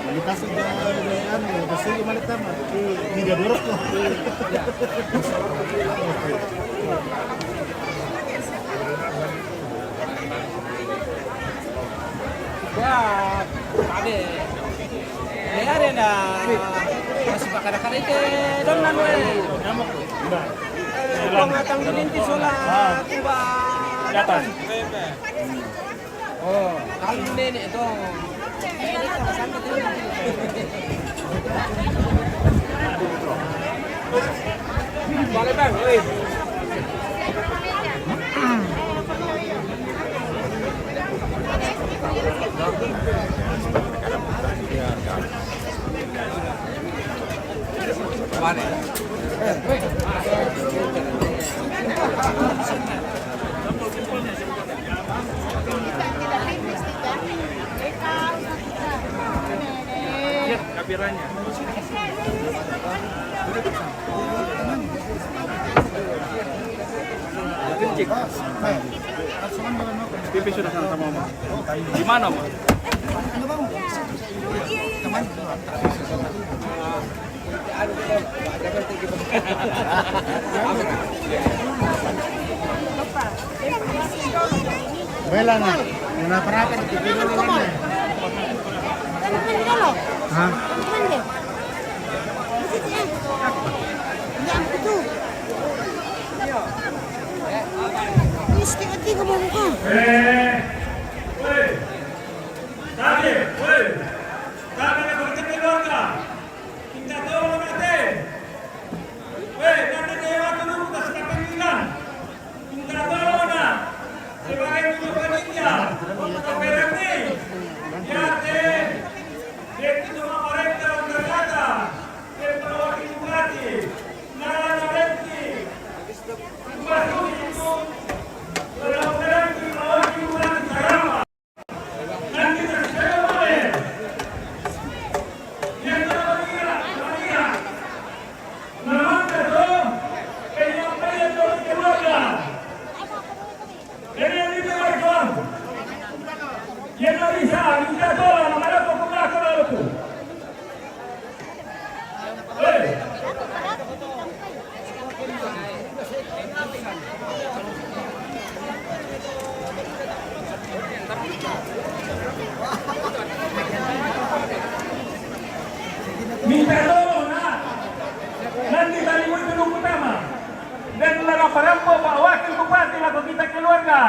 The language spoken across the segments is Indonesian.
Kita sudah pasti gimana tama? Tidak dorok kok. Ya, ada. Ya ada na. Masih pakai ada itu dong nanu. Pengatang dilintis sholat, tiba. Datang. Oh, kalau nenek dong. Boleh bang, woi. Mana? Kapirannya. Kencing. Pipi sudah sama mama. Di mana, Pak? Bela na. Kenapa rapat itu dulu kan? Hah? Minta tolong nak. Nanti tadi duduk utama. Dan lara parampo Pak Wakil Bupati laku kita keluarga.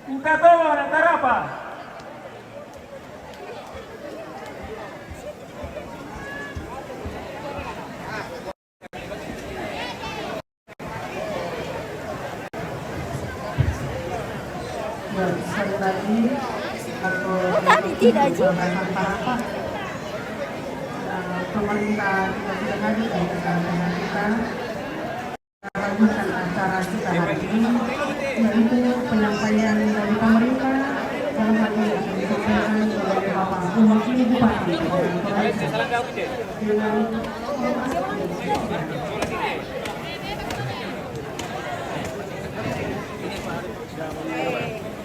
Minta tolong antara apa? Sekali lagi tadi tidak sih. Pemerintah tidak hadir di tengah-tengah kita lanjutkan acara kita hari ini, yaitu penyampaian dari pemerintah dalam hal ini akan disampaikan oleh Bapak Wakil Bupati dengan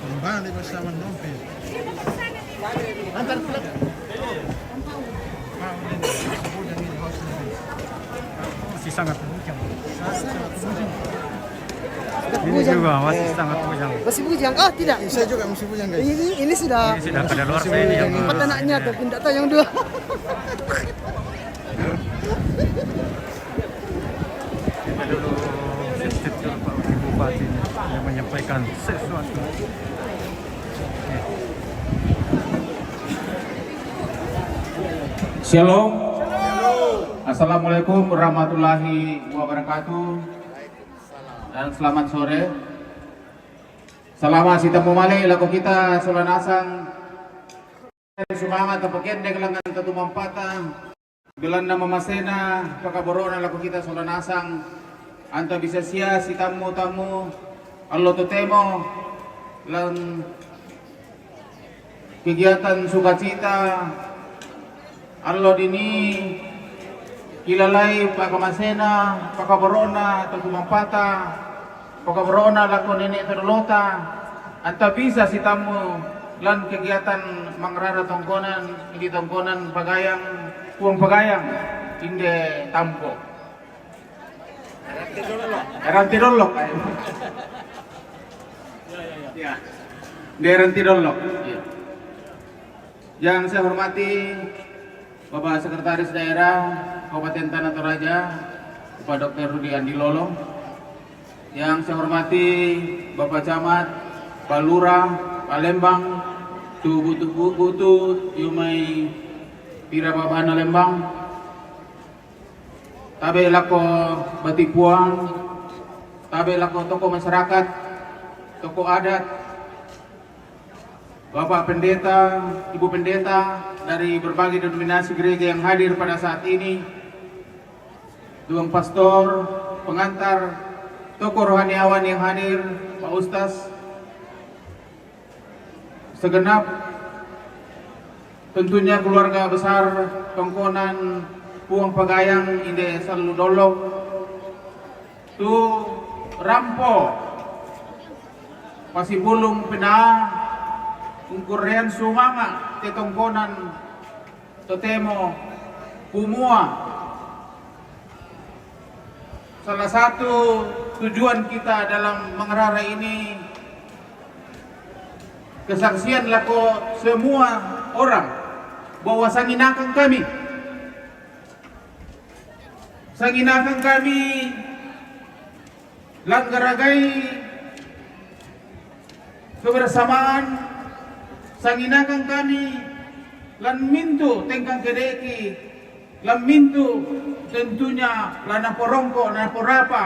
Kembali bersama Novel. Antar klub. Masih sangat bujang. Ini juga masih sangat bujang. masih bujang kah? Tidak. Saya juga masih bujang guys. Ini sudah Ini sudah pada luar saya ini yang empat anaknya tuh pindah tahu yang dua. kita dulu sistem Pak Wakil Bupati yang menyampaikan sesuatu. Shalom. Assalamualaikum warahmatullahi wabarakatuh. Dan selamat sore. Selamat sita mumali laku kita solanasang semangat tapakende kelangan tatumampata gelanda mamasena pakaborona laku kita solanasang anta bisa sia si tamu allo totemo lan kegiatan sukacita allo dini kilalai pakamasena pakaborona tatumampata pakaborona laku nenek terlota anta bisa si tamu lan kegiatan mangrara tongkonan di tongkonan pagayang puang pagayang inde tampo Rantidolok ya di Rantidolok ya. Yang saya hormati Bapak Sekretaris Daerah Kabupaten Tanah Toraja Bapak Dr. Rudi Andi Lolong, yang saya hormati Bapak Camat Pak Lurah Palembang Butu Yumai Pira Babana Lembang, tabe lako Batipuang, tabe lako tokoh masyarakat, tokoh adat, Bapak Pendeta, Ibu Pendeta dari berbagai denominasi gereja yang hadir pada saat ini, Tuang Pastor, pengantar, tokoh rohaniawan yang hadir, Pak Ustaz, segenap tentunya keluarga besar Tongkonan Puang Pagayang inde Salu Dolok tu Rampo Pasibulung Pena Ungkurean Sumama te Tongkonan Totemo Pumua. Salah satu tujuan kita dalam mengerara ini kesaksian lako semua orang bahwa sanginakan kami langgaragai kebersamaan, sanginakan kami lan mintu tengkang kedeki, lan mintu tentunya lana porongko, lana porapa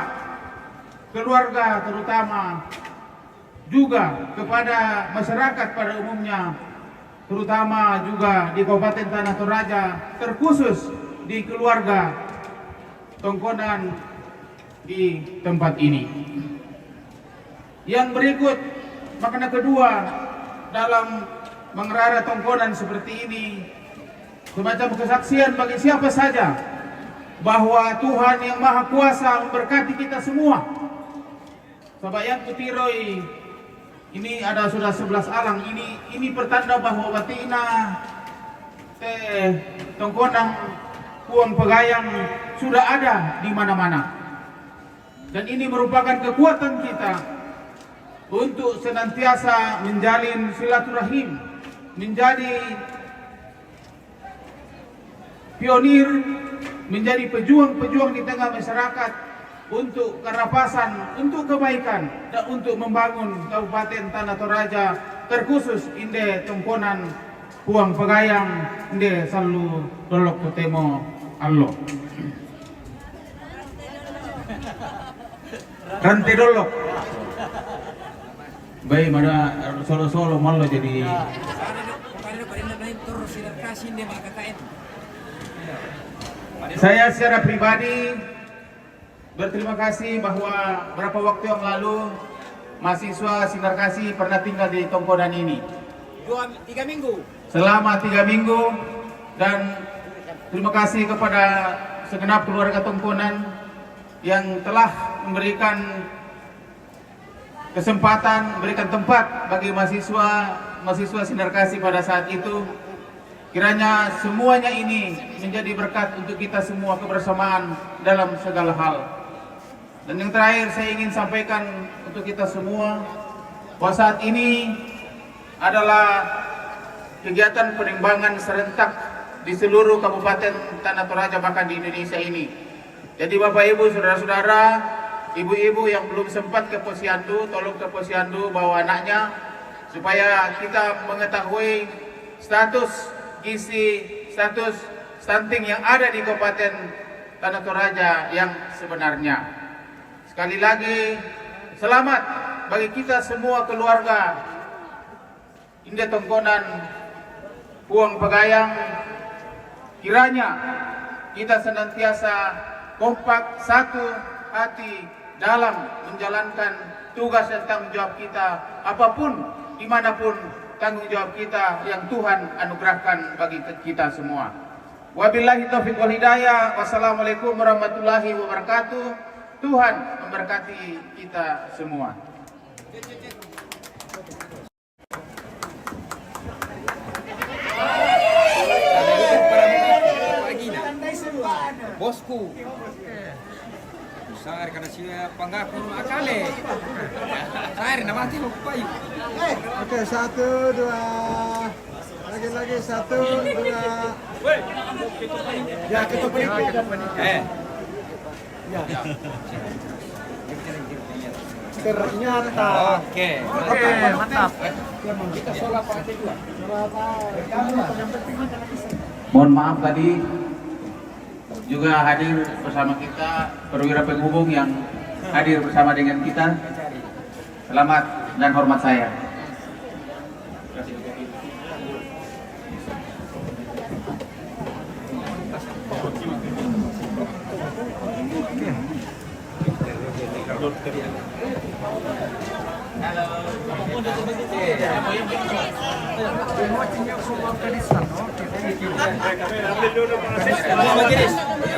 keluarga terutama juga kepada masyarakat pada umumnya, terutama juga di Kabupaten Tanah Toraja, terkhusus di keluarga Tongkonan di tempat ini. Yang berikut makna kedua dalam mengerara Tongkonan seperti ini, semacam kesaksian bagi siapa saja bahwa Tuhan yang Maha Kuasa memberkati kita semua. Sabayang kutiroi, ini ada sudah 11 alang, ini pertanda bahwa batina Tongkonan Puang Pagayang sudah ada di mana-mana. Dan ini merupakan kekuatan kita untuk senantiasa menjalin silaturahim, menjadi pionir, menjadi pejuang-pejuang di tengah masyarakat untuk kerapasan, untuk kebaikan, dan untuk membangun Kabupaten Tanah Toraja, terkhusus inde Tongkonan Puang Pagayang inde Salu Dolok Totemo Allo. Rantidolok. Baik, mana solo-solo malu jadi. Saya secara pribadi berterima kasih bahwa beberapa waktu yang lalu mahasiswa Sinar Kasih pernah tinggal di Tongkonan ini 3 minggu. selama 3 minggu, dan terima kasih kepada segenap keluarga Tongkonan yang telah memberikan kesempatan, memberikan tempat bagi mahasiswa Sinar Kasih pada saat itu. Kiranya semuanya ini menjadi berkat untuk kita semua, kebersamaan dalam segala hal. Dan yang terakhir saya ingin sampaikan untuk kita semua bahwa saat ini adalah kegiatan penimbangan serentak di seluruh Kabupaten Tanah Toraja, bahkan di Indonesia ini. Jadi Bapak Ibu, saudara-saudara, ibu-ibu yang belum sempat ke Posyandu, tolong ke Posyandu bawa anaknya supaya kita mengetahui status gizi, status stunting yang ada di Kabupaten Tanah Toraja yang sebenarnya. Sekali lagi, selamat bagi kita semua keluarga Inde Tongkonan Puang Pagayang. Kiranya kita senantiasa kompak, satu hati dalam menjalankan tugas dan tanggung jawab kita, apapun, dimanapun tanggung jawab kita yang Tuhan anugerahkan bagi kita semua. Wabillahi taufiq wal hidayah. Wassalamualaikum warahmatullahi wabarakatuh. Tuhan memberkati kita semua. bosku. Besar karena siya pangako akale. Saya nama mati lupai. Oke, 1, 2. Lagi 1, 2. Ya, kita Ya. Ternyata. Oke, mantap. Kita sholat pada juga. Mohon maaf tadi juga hadir bersama kita perwira penghubung yang hadir bersama dengan kita. Selamat dan hormat saya.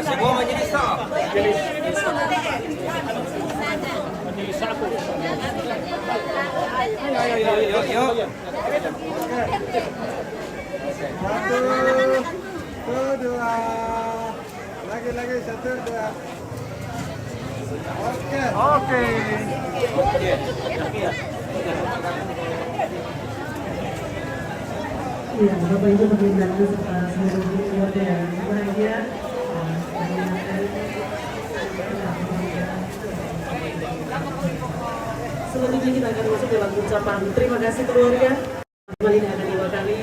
Semua majelis tak. Yuk. 1, 2. Lagi 1, 2. Oke. Iya, Bapak Ibu pemirsa serta seluruh keluarga yang bahagia. Selanjutnya kita akan masuk dalam ucapan terima kasih keluarga. Kembali ini akan diwakili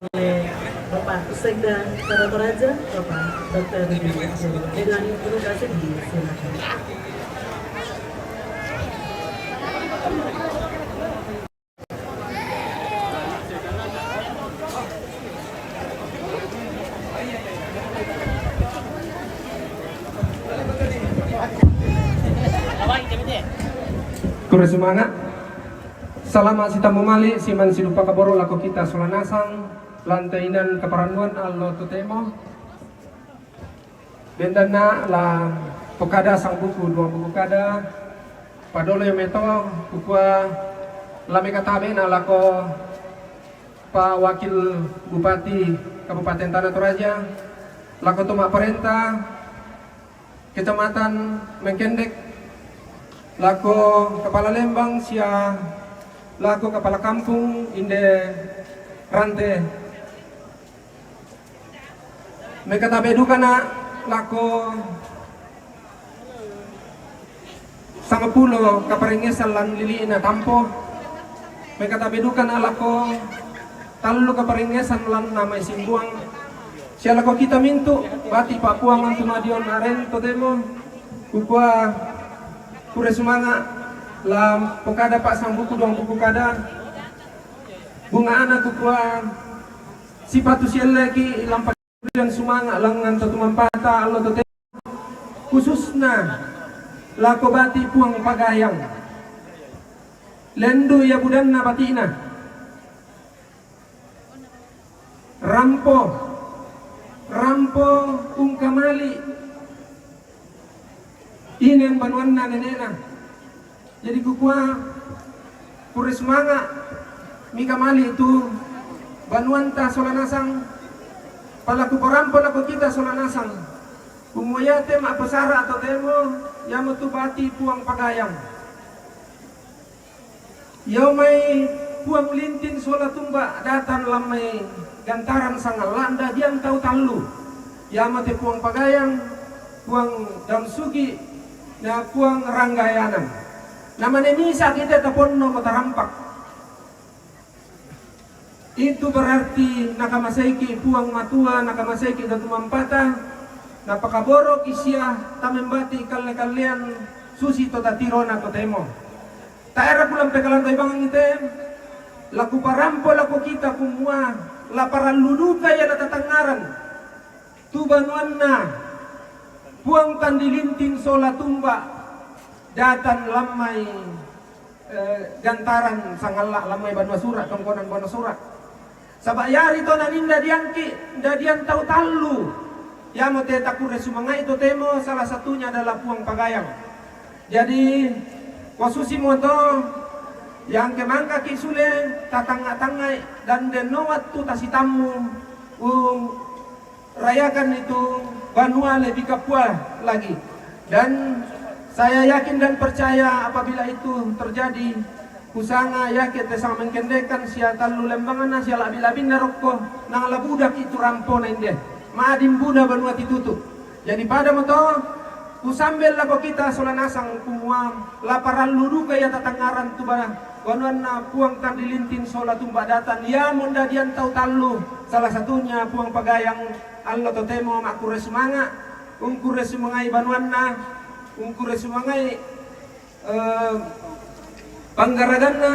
oleh Bapak Sekda Kota Toraja, Bapak Dr. Dengan penuh kasih disilakan. Kure semangat. Salamat sita memali siman silupa kaboro lako kita solanasang lantainan keparanduan allo tutemo. Bendana la pokada sang buku dua buku kada padolo yo meto kukua lame katabe na lako pa wakil bupati Kabupaten Tanah Toraja lako tuma perintah Kecamatan Mengkendek lako kepala Lembang sia lako kepala kampung inde rante mereka tabe dukana lako sangapulo kaparingesan lan liliina tampo mereka tabe dukana lako talu kaparingesan lan namay simbuang sia lako kita mintu bati papuangan tumadion aren todemo kukua kure sumanga lam pokada pak sang buku dong buku kada bunga anak kukua sipatu sielle ki lam dan sumanga langan tutumampata allo tote khususna lako bati puang pagayang lendu ya budanna batina rampo ungkamali inen banuanna nenena jadi kukua kure semanga mika mali itu banuanta solanasang palaku porampo lako kita solanasang kumuyate mak pesara atau temo yang tu bati puang pagayang yaumai puang lintin sola tumba datang lamai gantaran sangal landa diam tahu talu yamate puang pagayang puang daun sugi na puang ranggayanan namanya misa kita taponno matarampak itu berarti nakamasaiki puang matua nakamasaiki datumampata napakaboro kisya tamembati kalian susi to tatirona to temo taera pulang pekalan bangang ite laku parampo laku kita kumua laparan luduka ya natatangaran tubanuanna puang tandilinting sola tumba datan lamai gantaran sangalak lamai banwa surat kongkonan banwa surat sabayari to naninda diangki dadian tau talu ya mo te takure sumanga itu temo salah satunya adalah puang pagayang jadi wasusi mo to yang kemangka kisule tatanga-tangai dan denowat tu tasitamu rayakan itu Banua lebih kapua lagi. Dan saya yakin dan percaya apabila itu terjadi, kusanga yakin tesang mengkendekan sia talu lembangan sia labi-labi naroko nang ala budak itu rampona inde. Maadim buda Banua ditutup. Jadi pada moto kusambel lako kita solanasang kumua laparan ludu kaya tatangaran tu ba Banuan na puang tan dilintin sola tumba datan ya munda dian tau talu salah satunya puang pagayang allo totemo makure semanga ungkure semangai Banuan na ungkure semangai panggaragan na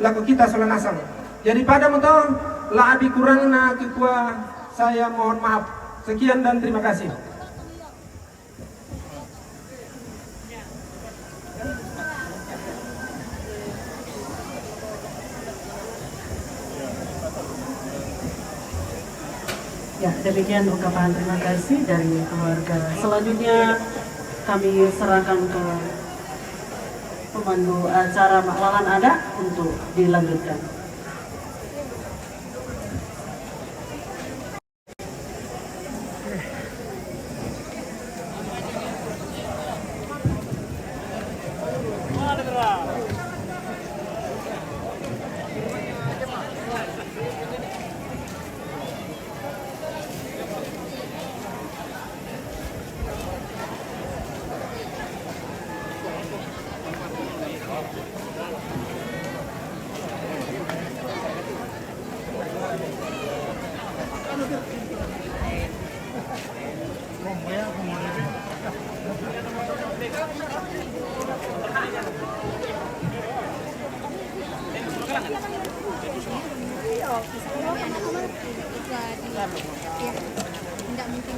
lako kita solanasang. Jadi pada moto la abi kurang na kekua saya mohon maaf. Sekian dan terima kasih. Ya, demikian ungkapan terima kasih dari keluarga. Selanjutnya kami serahkan ke pemandu acara Maklalan Adat untuk dilanjutkan. Tidak mungkin.